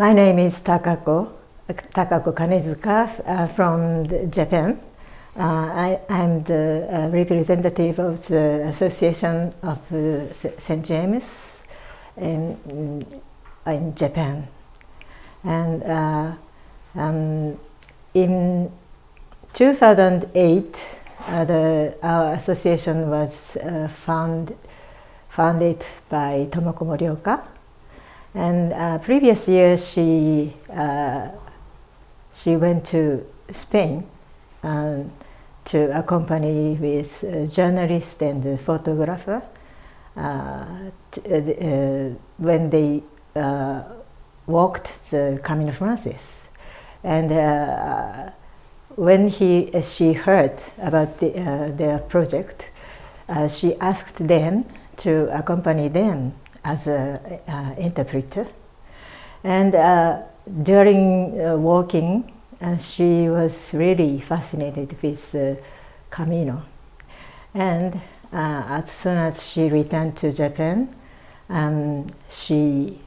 My name is Takako Kanezuka from Japan. I'm the representative of the Association of St. James in Japan. And in 2008, our association was founded by Tomoko Morioka. And previous year she went to Spain to accompany with a journalist and a photographer when they walked the Camino Frances. And when she heard about their project, she asked them to accompany them as an interpreter. And during walking, she was really fascinated with Camino. And as soon as she returned to Japan, she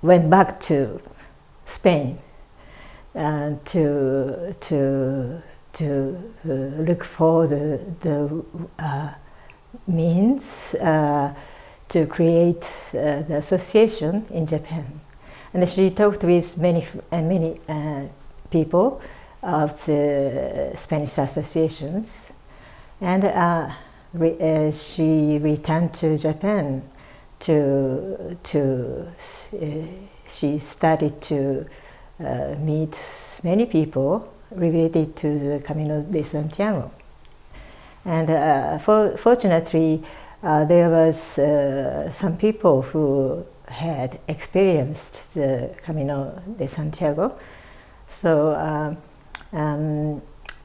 went back to Spain to look for the means to create the association in Japan. And she talked with many people of the Spanish associations. And she returned to Japan she started to meet many people related to the Camino de Santiago. And fortunately, there was some people who had experienced the Camino de Santiago. So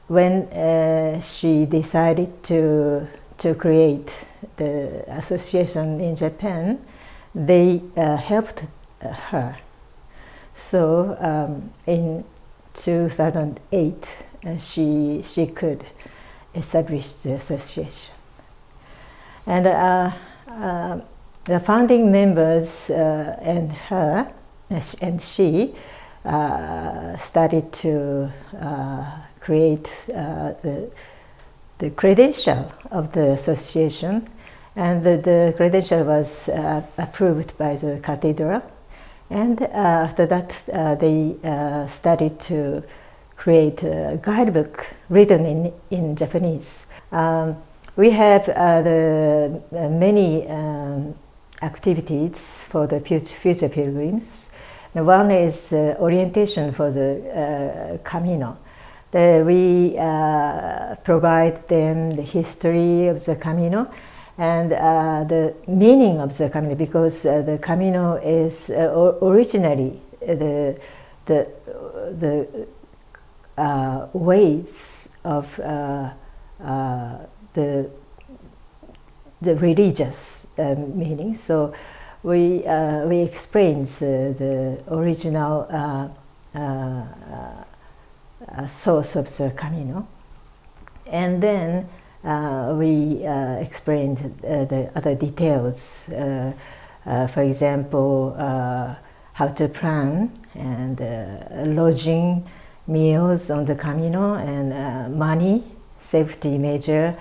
when she decided to create the association in Japan, they helped her. So in 2008, she could establish the association. And the founding members and her and she started to create the credential of the association, and the credential was approved by the cathedral. And after that, they started to create a guidebook written in Japanese. We have many activities for the future pilgrims. One is orientation for the Camino. We provide them the history of the Camino and the meaning of the Camino, because the Camino is originally the ways of the religious meaning. So we explain the original source of the Camino, and then we explained the other details. For example, how to plan and lodging, meals on the Camino, and money, safety measure,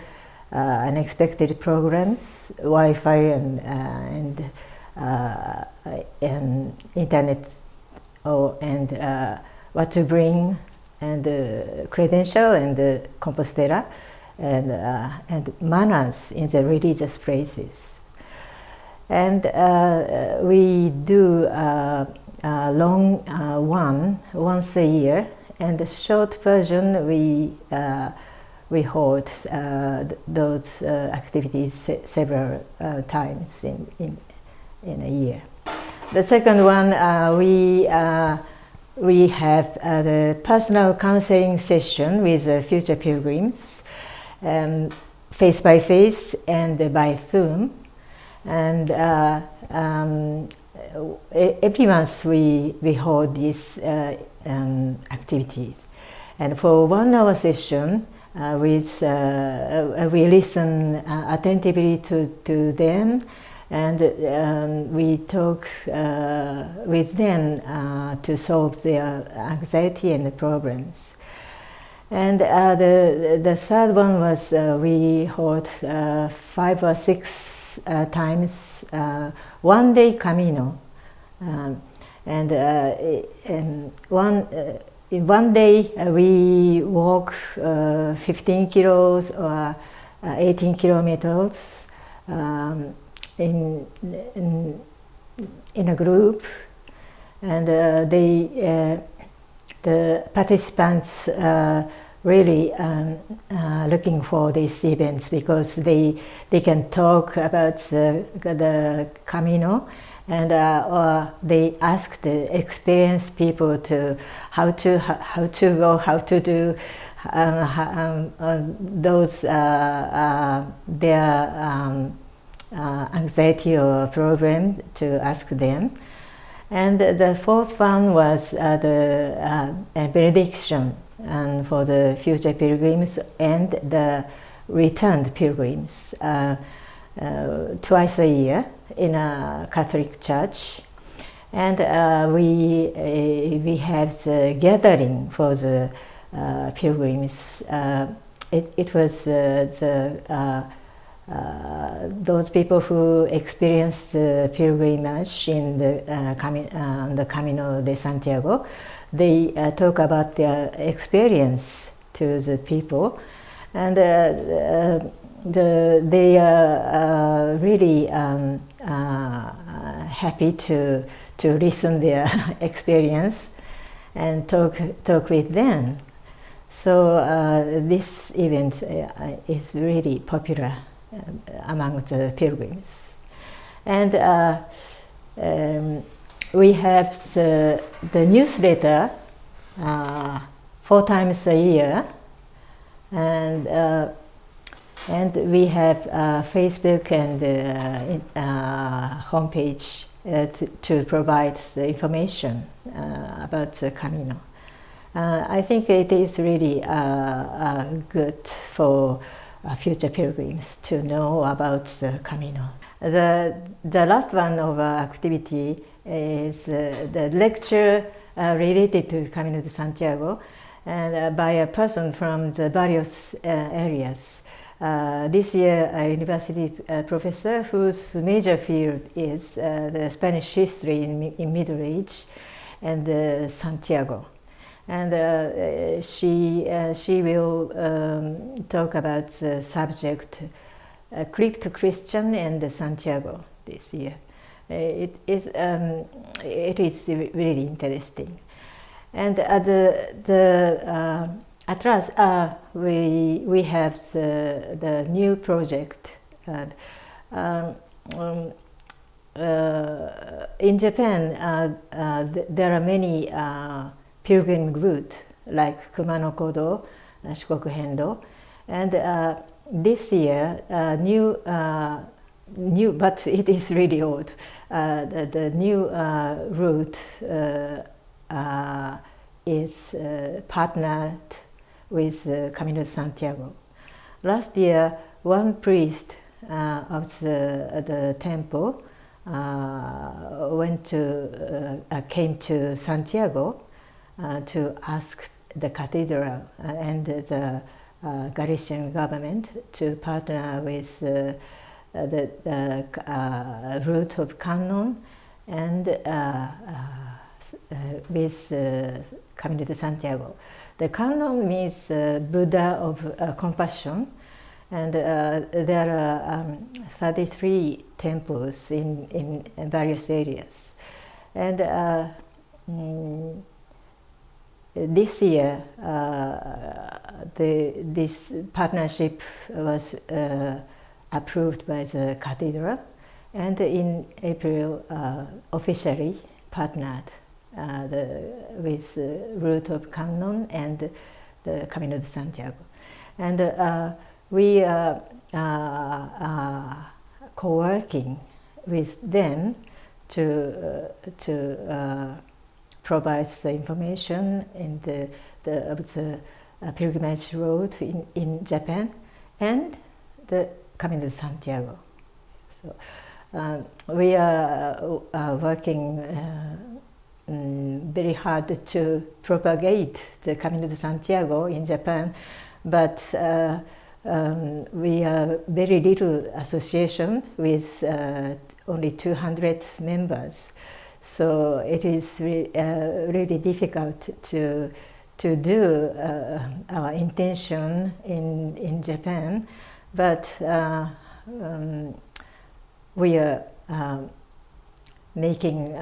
unexpected programs, Wi-Fi and internet, and what to bring, and credential and compostela, and manners in the religious places. And we do a long one once a year, and the short version we hold those activities several times in a year. The second one, we have the personal counseling session with future pilgrims, face by face and by Zoom. And every month we hold these activities. And for 1 hour session, we listen attentively to them and we talk with them to solve their anxiety and the problems. And the third one was we hold 5 or 6 times one day Camino, and in one day we walk 15 kilos or 18 kilometers in a group, and the participants really looking for these events because they can talk about the Camino, and or they ask the experienced people to how to go, how to do those their anxiety or problem, to ask them. And the fourth one was the benediction for the future pilgrims and the returned pilgrims twice a year in a Catholic church. And we have the gathering for the pilgrims. It was those people who experienced the pilgrimage in the Camino de Santiago. They talk about their experience to the people, and they are really happy to listen their experience and talk with them. So this event is really popular among the pilgrims. And we have the newsletter 4 times a year, and we have Facebook and homepage to provide the information about the Camino. I think it is really good for future pilgrims to know about the Camino. The last one of our activity is the lecture related to Camino de Santiago, and by a person from the various areas. This year, a university professor whose major field is the Spanish history in Middle Age and Santiago. And she will talk about the subject crypto Christian and Santiago this year. It is really interesting. And at last we have the new project. In Japan, there are many pilgrim route like Kumano Kodo, Shikoku Hendo, and this year new, but it is really old. The new route is partnered with Camino de Santiago. Last year, one priest of the temple came to Santiago to ask the cathedral and the Galician government to partner with the route of Canon and with Camino de Santiago. The Canon means Buddha of compassion, and there are 33 temples in various areas. And this year, this partnership was approved by the cathedral, and in April officially partnered with the route of Canon and the Camino de Santiago. And we are co-working with them to provides the information in the pilgrimage road in Japan and the Camino de Santiago. So we are working very hard to propagate the Camino de Santiago in Japan, but we are very little association with only 200 members. So it is really difficult to do our intention in Japan, but we are making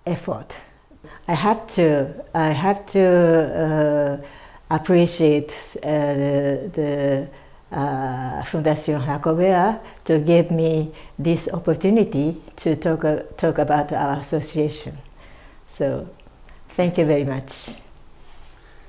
effort. I have to appreciate the Fundación Jacobea to give me this opportunity to talk about our association. So thank you very much.